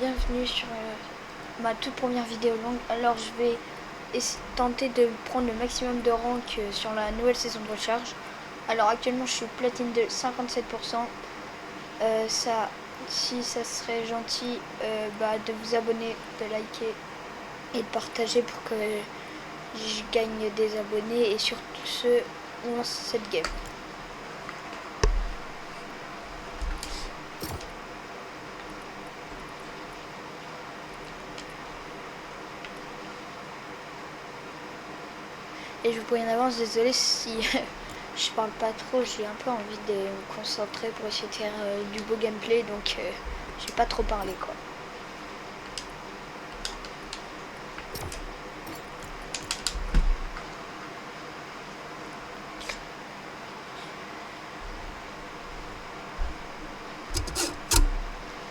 Bienvenue sur ma toute première vidéo longue. Alors je vais tenter de prendre le maximum de rank sur la nouvelle saison de recharge. Alors actuellement je suis platine de 57%. Si ça serait gentil de vous abonner, de liker et de partager pour que je gagne des abonnés. Et surtout ce, on lance cette game. Et je vous prie en avance, désolé si je parle pas trop, j'ai un peu envie de me concentrer pour essayer de faire du beau gameplay, donc j'ai pas trop parlé quoi.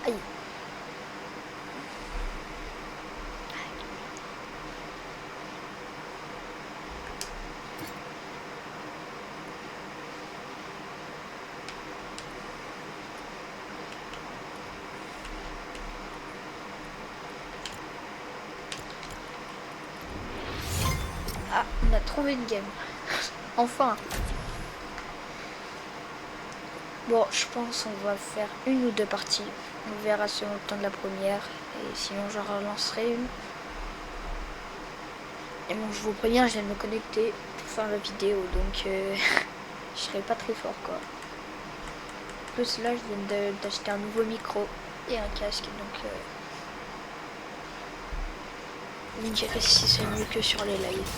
Aïe. Ah, on a trouvé une game. Enfin. Bon, je pense on va faire une ou deux parties. On verra selon le temps de la première. Et sinon, j'en relancerai une. Et bon, je vous préviens, je viens de me connecter pour faire la vidéo. Donc, je serai pas très fort, quoi. En plus, là, je viens d'acheter un nouveau micro et un casque. Donc, vous me direz si c'est mieux que sur les lives.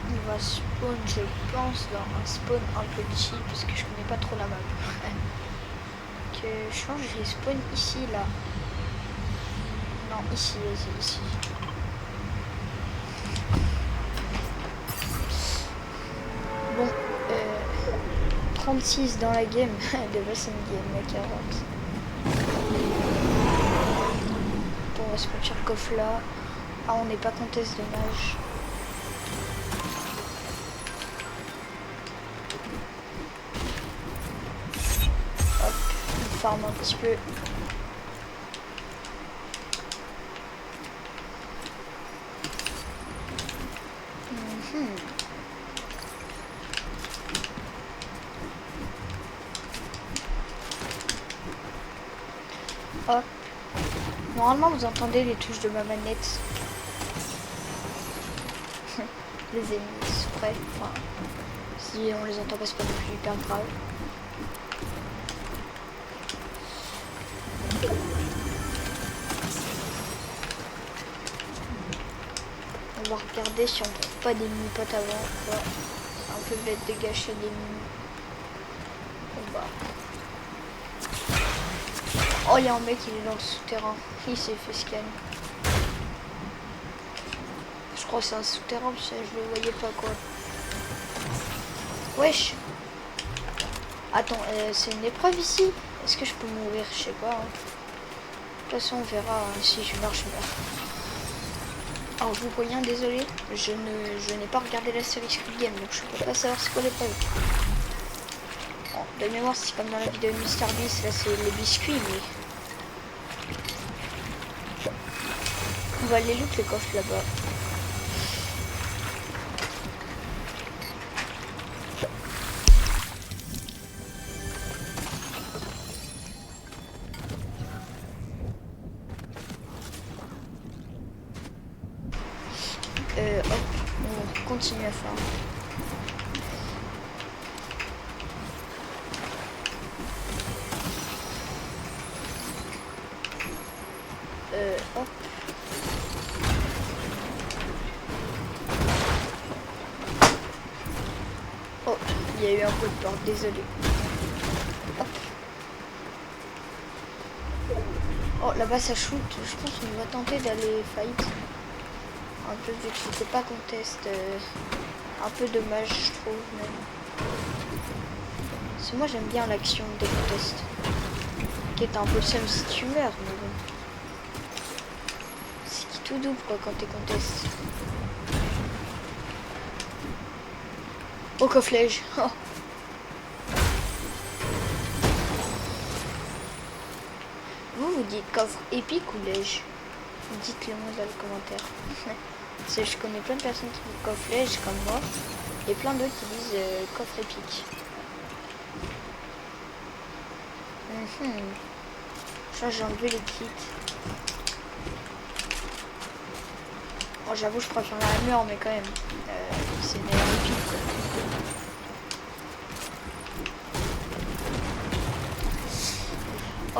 On va spawn, je pense, dans un spawn un peu petit parce que je connais pas trop la map. Que je pense que je vais spawn ici, là. Non, ici, ici. Bon, 36 dans la game, de base c'est une game à 40. Bon, on va se prendre le coffre là. Ah, on n'est pas comtesse, dommage. Hop, on farm un petit peu. Hop. Normalement vous entendez les touches de ma manette. Les ennemis exprès. Enfin, si on les entend pas, c'est pas non plus hyper grave. On va regarder si on trouve pas des mini-potes avant. Ouais. C'est un peu bête de gâcher des mini. Bon bah. Oh, il y a un mec, il est dans le souterrain. Il s'est fait scan. Je crois que c'est un souterrain, parce que je le voyais pas quoi. Wesh. Attends, c'est une épreuve ici? Est-ce que je peux mourir? Je sais pas. Hein. De toute façon, on verra. Si je meurs, je meurs. Alors, je vous préviens, désolé. Je n'ai pas regardé la série Squid Game, donc je peux pas savoir c'est quoi l'épreuve. Bon, de mémoire, c'est comme dans la vidéo de MrBeast, là c'est les biscuits, mais... On va aller loot les coffres là-bas. Hop, on continue à faire. Hop. Oh, il y a eu un coup de porte, désolé. Hop. Oh, là-bas ça shoot. Je pense qu'on va tenter d'aller fight. Un peu vu que c'était pas contest. Un peu dommage, je trouve. Même. Parce que moi, j'aime bien l'action des contests. Qui est un peu le seum si tu meurs, mais bon. C'est qui tout double, quoi, quand t'es contest. Oh, cofflège. Oh. Vous dites coffre épique ou lège? Dites-le moi dans les commentaires. Parce que je connais plein de personnes qui disent coffre lège comme moi. Et plein d'autres qui disent coffre épique. Je crois que j'ai enlevé les kits. Bon, j'avoue, je préfère la hammer, mais quand même. C'est une épique, quoi.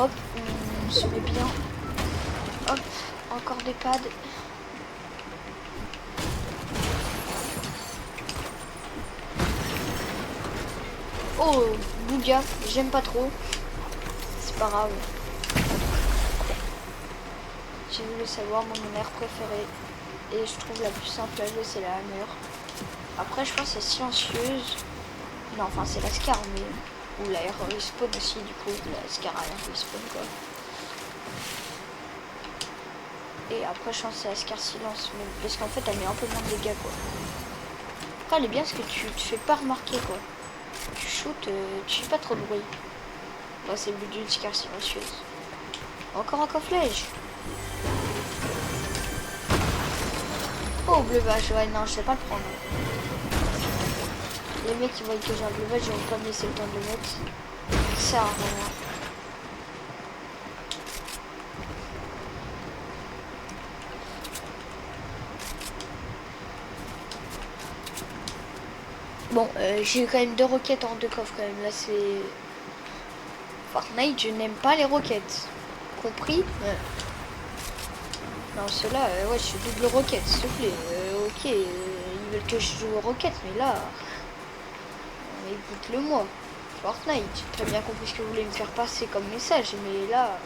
Hop, on se met bien. Hop, encore des pads. Oh, Bouga, j'aime pas trop. C'est pas grave. J'ai voulu le savoir, moi, mon air préféré. Et je trouve la plus simple à jouer, c'est la hammer. Après, je pense que c'est silencieuse. Non, enfin, c'est la Scar, mais... Ou la air respawn aussi, du coup. La Scar à air respawn, quoi. Et après, je pense que c'est la Scar silence. Mais... Parce qu'en fait, elle met un peu moins de dégâts, quoi. Après, elle est bien parce que tu te fais pas remarquer, quoi. Tu shootes, tu fais pas trop de bruit. Bah, c'est le but d'une Scar silencieuse. Encore un cofflège. Oh, bleu vache, ouais, non, je vais pas le prendre. Les mecs qui voient que j'ai un bleu vache, je vais pas me laisser le temps de le mettre. Ça sert à rien. Bon, j'ai quand même 2 roquettes en 2 coffres quand même. Là, c'est... Fortnite, je n'aime pas les roquettes. Compris? Non, ceux-là, ouais, je suis double roquette, s'il te plaît. Ok, ils veulent que je joue aux roquettes, mais là... écoute-le moi. Fortnite, j'ai très bien compris ce que vous voulez me faire passer comme message, mais là...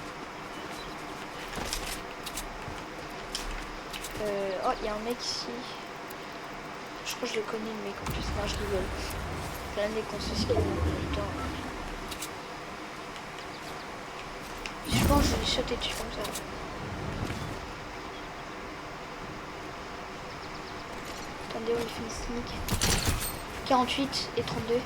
Oh, il y a un mec ici. Je crois que je le connais, le mec, en plus. Non, je rigole. C'est un mec qu'on se skin en même temps. Je pense que je vais sauter dessus comme ça. Attendez, on fait une sneak. 48 et 32.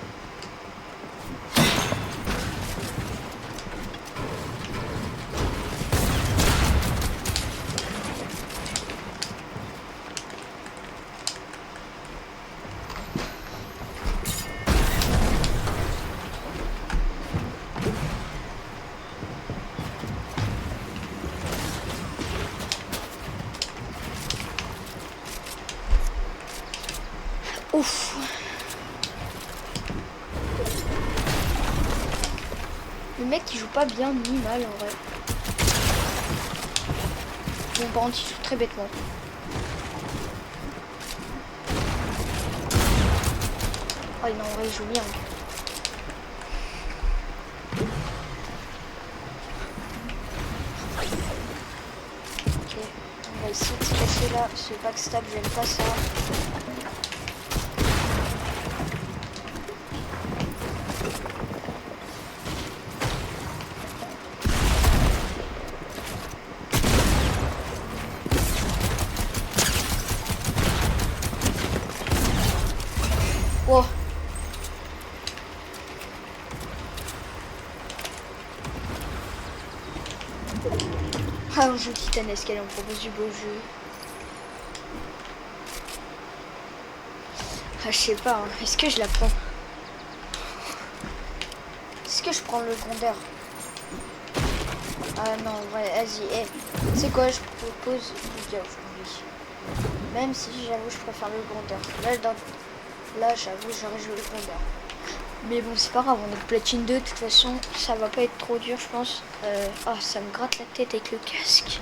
Ouf. Le mec il joue pas bien ni mal en vrai. Bon par contre il joue très bêtement. Oh non en vrai il joue bien. Ok, on va essayer de se cacher là. Ce backstab j'aime pas ça. Oh. Ah, un jeu titanesque, allez, on propose du beau jeu. Ah, je sais pas, hein. Est-ce que je la prends? Est-ce que je prends le grondeur? Ah non, ouais, vas-y, hey. Tu sais quoi, je propose Bouga aujourd'hui. Même si j'avoue, je préfère le grondeur. Là j'avoue, j'aurais joué le grondeur. Mais bon, c'est pas grave, on est de platine 2, de toute façon, ça va pas être trop dur, je pense. Ah, ça me gratte la tête avec le casque.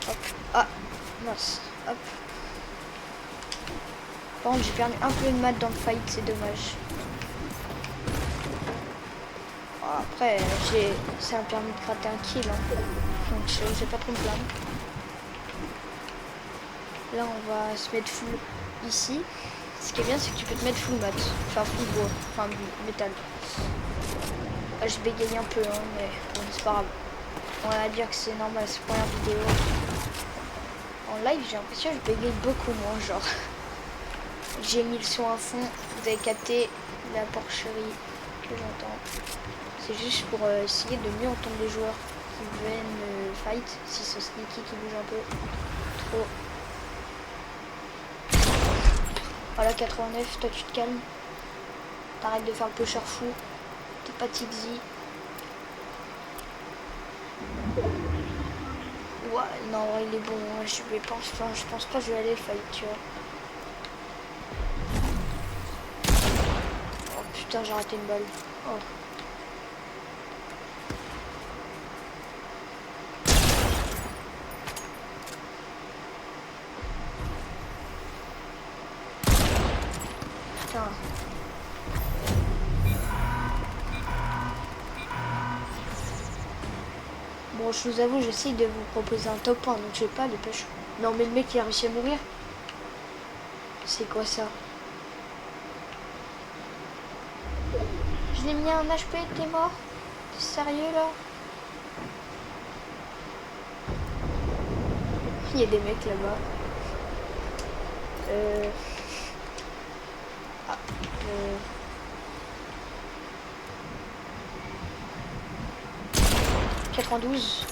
Hop, ah, mince, hop. Par contre, j'ai perdu un peu de maths dans le fight, c'est dommage. Bon, après, ça m'a permis de gratter un kill, hein. Donc j'ai pas trop me plaindre. Là, on va se mettre full ici. Ce qui est bien, c'est que tu peux te mettre full mat. Enfin, full bois. Enfin, métal. Là, je bégaye un peu, hein, mais bon, c'est pas grave. On va dire que c'est normal, c'est la première vidéo. En live, j'ai l'impression que je bégaye beaucoup moins, genre. J'ai mis le son à fond. Vous avez capté la porcherie que j'entends. C'est juste pour essayer de mieux entendre les joueurs qui viennent fight. Si c'est Sneaky qui bouge un peu trop. Voilà, 89, toi tu te calmes. T'arrêtes de faire le pusher fou. T'es pas Tixi. Ouais, non, il est bon. Je pense pas que je vais aller fight, tu vois. Oh putain, j'ai raté une balle. Oh. Putain. Bon, je vous avoue, j'essaye de vous proposer un top 1, donc je sais pas, dépêche. Non, mais le mec, il a réussi à mourir. C'est quoi ça? Je l'ai mis un HP, t'es mort? T'es sérieux, là? Il y a des mecs là-bas. Ah, 92.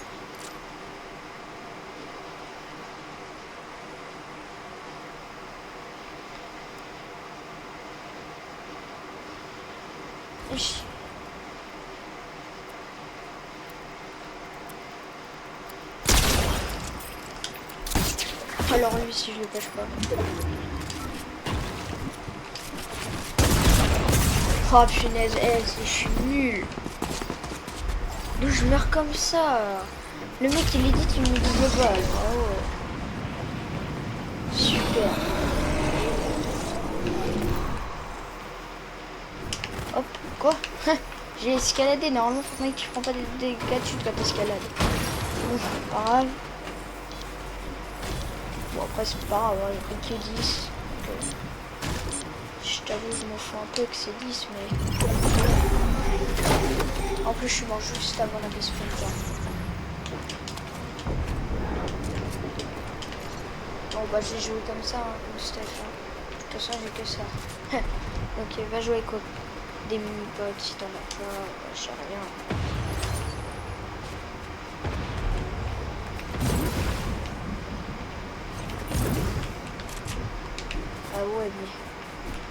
Alors lui, si je le pêche pas. Oh punaise, je suis nul. D'où je meurs comme ça? Le mec il est dit qu'il me double balle. Oh. Super. Hop, quoi? J'ai escaladé. Normalement, faut que tu prends pas des dégâts de chute quand t'escalades. Bon, pas grave. Bon, après, c'est pas grave, il n'y a que 10. Je t'avoue, je m'en fous un peu que c'est 10, mais. En plus, je suis mort juste avant la base point. Bon, bah, j'ai joué comme ça, hein, comme Steph. Hein. De toute façon, j'ai que ça. Donc, va jouer avec des mini-potes si t'en as pas, je sais rien. Ah ouais, mais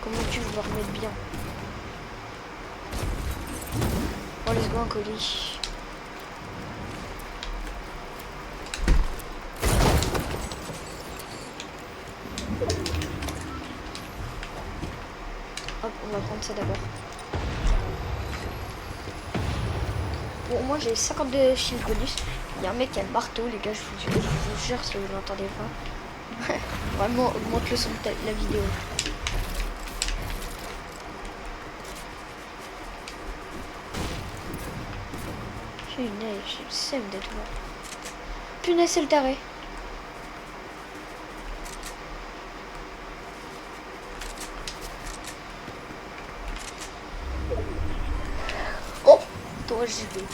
comment tu veux me remettre bien? Bon, let's go, un colis. Hop, on va prendre ça d'abord. Bon, moi j'ai 52 shield bonus. Il y a un mec qui a le marteau, les gars, je vous jure, si vous l'entendez pas. Vraiment, augmente le son de la vidéo. Punaise, j'ai le seum d'être mort. Punaise, c'est le taré. Oh, toi, j'y vais.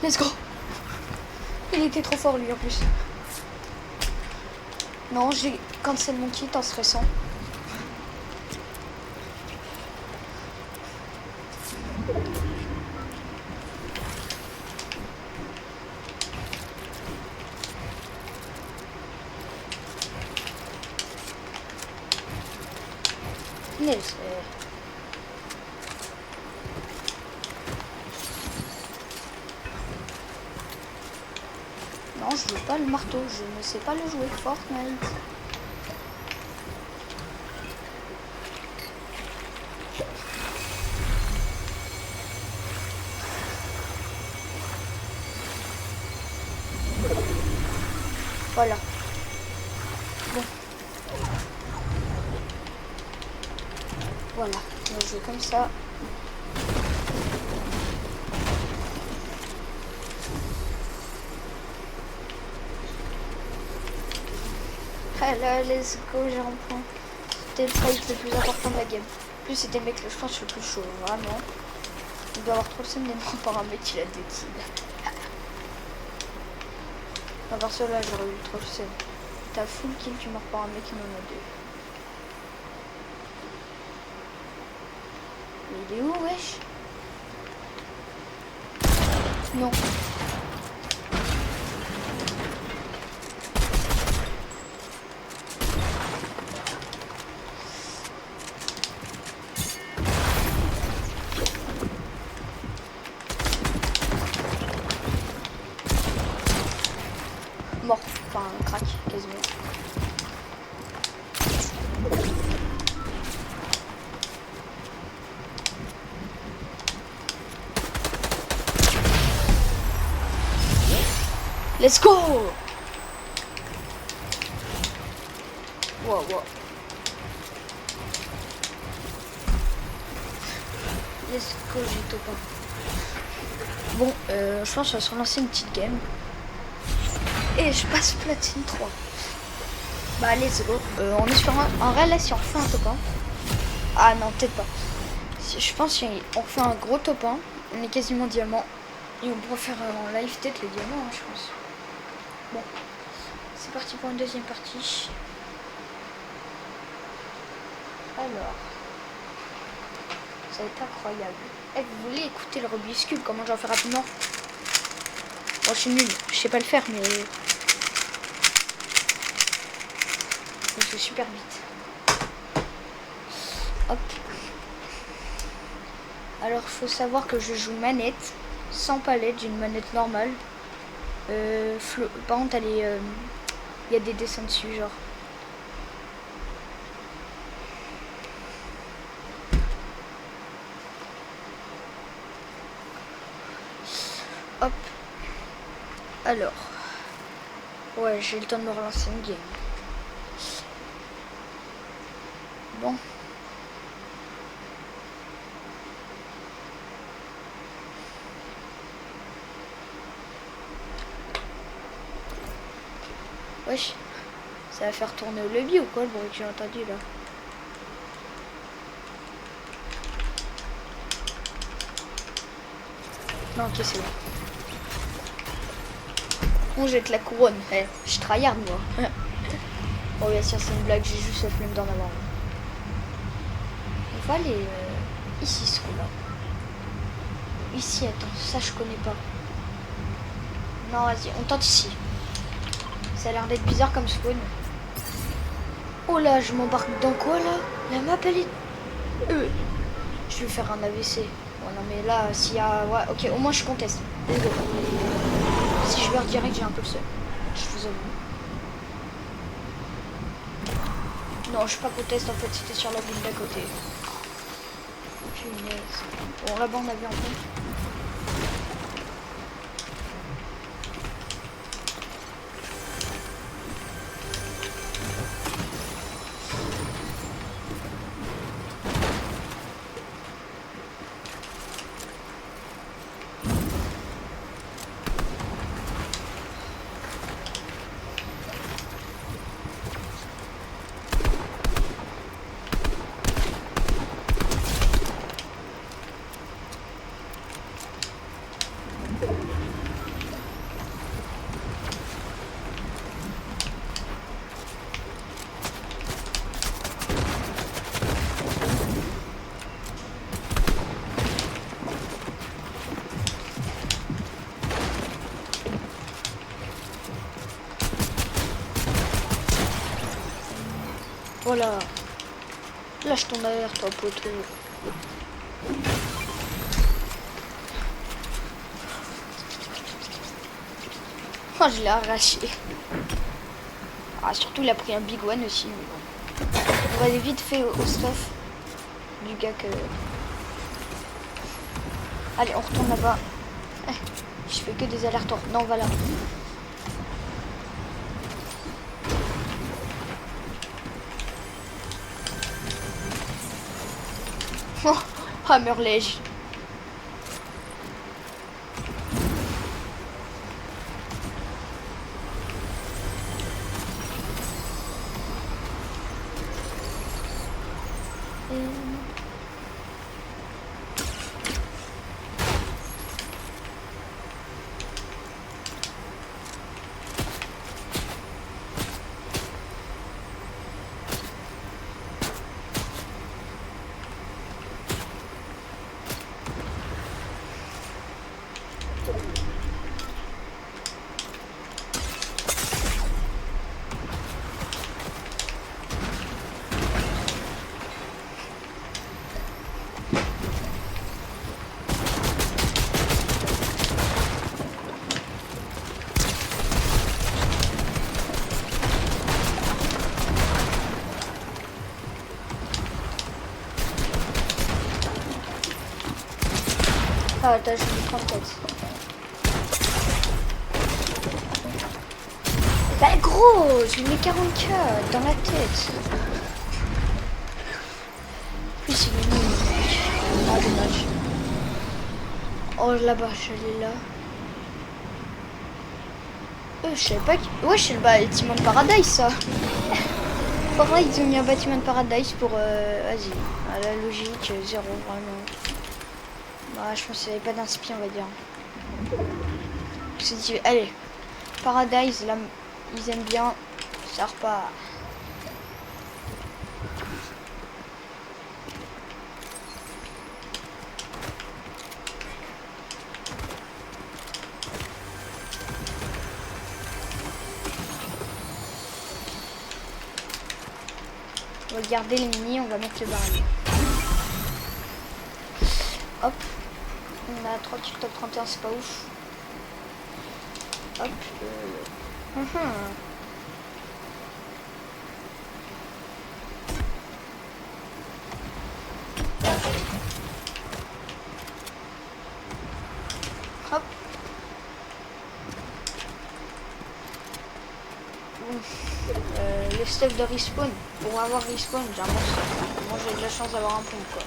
Let's go. Il était trop fort lui en plus. Non, j'ai cancel mon kit en stressant. Yes. Non, je veux pas le marteau, je ne sais pas le jouer. Fortnite. Voilà. Bon. Voilà. On va jouer comme ça. Là, let's go, j'ai un point. C'était le fight le plus important de la game. En plus, c'était le mec, je pense, le plus chaud, vraiment. Il doit avoir trop le seum d'être mort par un mec qui a 2 kills. À part cela, j'aurais eu trop le seum. T'as full kill, tu meurs par un mec qui en a 2. Mais il est où, wesh? Non. Mort, enfin crack quasiment. Let's go. Wow, wow. Let's go, j'ai top 1. Bon, je pense qu'on va se relancer une petite game. Et je passe platine 3. Bah let's go. On est sur un réel si on refait un top 1. Ah non, peut-être pas. Je pense qu'on refait un gros top 1. On est quasiment diamant. Et on pourra faire en live tête les diamants, hein, je pense. Bon. C'est parti pour une deuxième partie. Alors. Ça va être incroyable. Eh, vous voulez écouter le Rubik's Cube? Comment j'en fais rapidement? Bon, je suis nul. Je sais pas le faire, mais... je fais super vite. Hop. Alors, il faut savoir que je joue manette, sans palette, j'ai une manette normale. Par contre, il y a des dessins dessus, genre. Hop. Alors. Ouais, j'ai le temps de me relancer une game. Bon. Wesh. Ça va faire tourner au lobby ou quoi le bruit que j'ai entendu là? Non, ok, c'est bon. On jette la couronne. Eh, je tryhard moi. Bon, bien sûr, c'est une blague, j'ai juste la flemme d'en avoir. On va aller ici, ce coup-là. Ici, attends, ça je connais pas. Non, vas-y, on tente ici. Ça a l'air d'être bizarre comme spawn. Oh là, je m'embarque dans quoi là? La map elle est... Je vais faire un AVC. Ouais, non mais là, s'il y a... Ouais, ok, au moins je conteste. Si je meurs direct, j'ai un peu le seul. Je vous avoue. Non, je suis pas conteste en fait, c'était sur la ville d'à côté. Punaise. Bon, là-bas on avait un peu. Voilà. Lâche ton air, toi, poteau. Oh, je l'ai arraché. Ah, surtout, il a pris un big one aussi. Mais bon. On va aller vite fait au stuff du gars que... Allez, on retourne là-bas. Je fais que des allers-retours. Non, voilà. Oh, Hammerlege. Ah, attends, je vais prendre tête. Bah gros, je lui mets 40k dans la tête. En plus, il est nul. Ah, dommage. Oh, là-bas, je l'ai là. Je savais pas que... Ouais, c'est le bâtiment de Paradise, ça. Pareil, ils ont mis un bâtiment de Paradise pour... Vas-y, à la logique, zéro, vraiment. Bah, je pense qu'il n'y avait pas d'inspi, on va dire. Je me suis dit, allez, Paradise, là, ils aiment bien, ça repart. On va garder les mini, on va mettre le baril. Hop. On a 3 kills top 31, c'est pas ouf. Hop. Hop. Le stuff de respawn. Pour avoir respawn, j'ai un monstre. Moi j'ai de la chance d'avoir un pont quoi.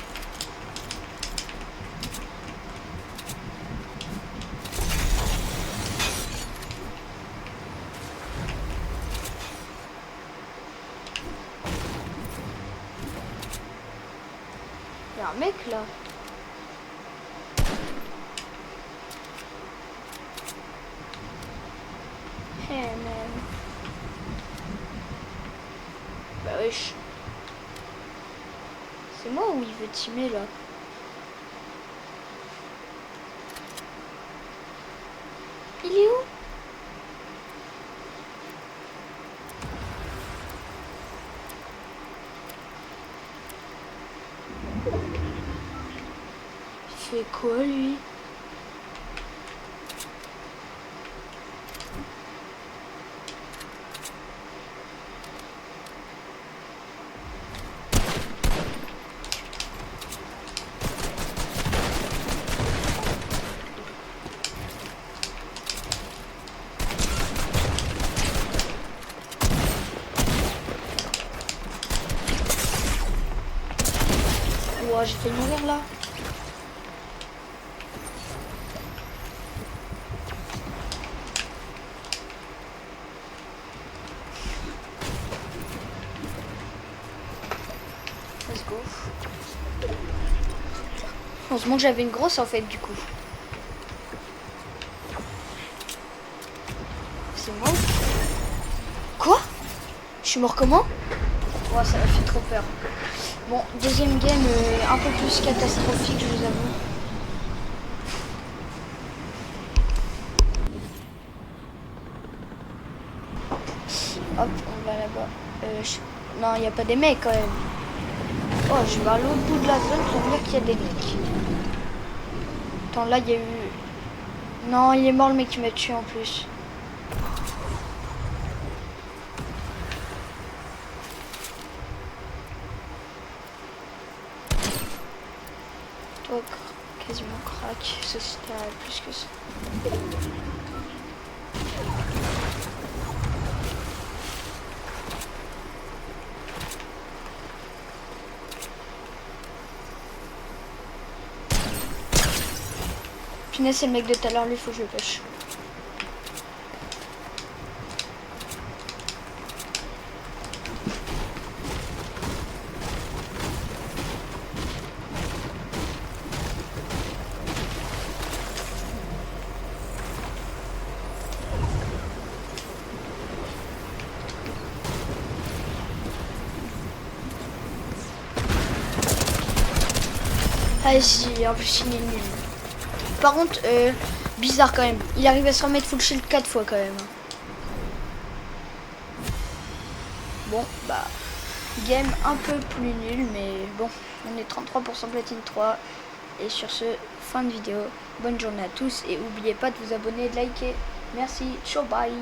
Il y a un mec là. Hey man. Bah wesh. C'est moi ou il veut teamer là? Il est où? Il fait quoi lui? Ouah, j'ai fait mourir là. Let's go. Heureusement que j'avais une grosse en fait du coup. C'est moi. Quoi? Je suis mort comment? Oh, ça m'a fait trop peur. Bon, deuxième game un peu plus catastrophique, je vous avoue. Hop, on va là-bas. Non, il n'y a pas des mecs quand même. Oh, je vais à l'autre bout de la zone pour dire qu'il y a des mecs. Attends, là, il y a eu... Non, il est mort le mec qui m'a tué en plus. Toi, quasiment crack. Ça, c'était plus que ça. Punaise, c'est le mec de tout à l'heure, lui, faut que je le pêche. Ah si, en plus il est nul. Par contre, bizarre quand même. Il arrive à se remettre full shield 4 fois quand même. Bon, bah, game un peu plus nul, mais bon, on est 33% platine 3. Et sur ce, fin de vidéo. Bonne journée à tous et n'oubliez pas de vous abonner et de liker. Merci, ciao, bye.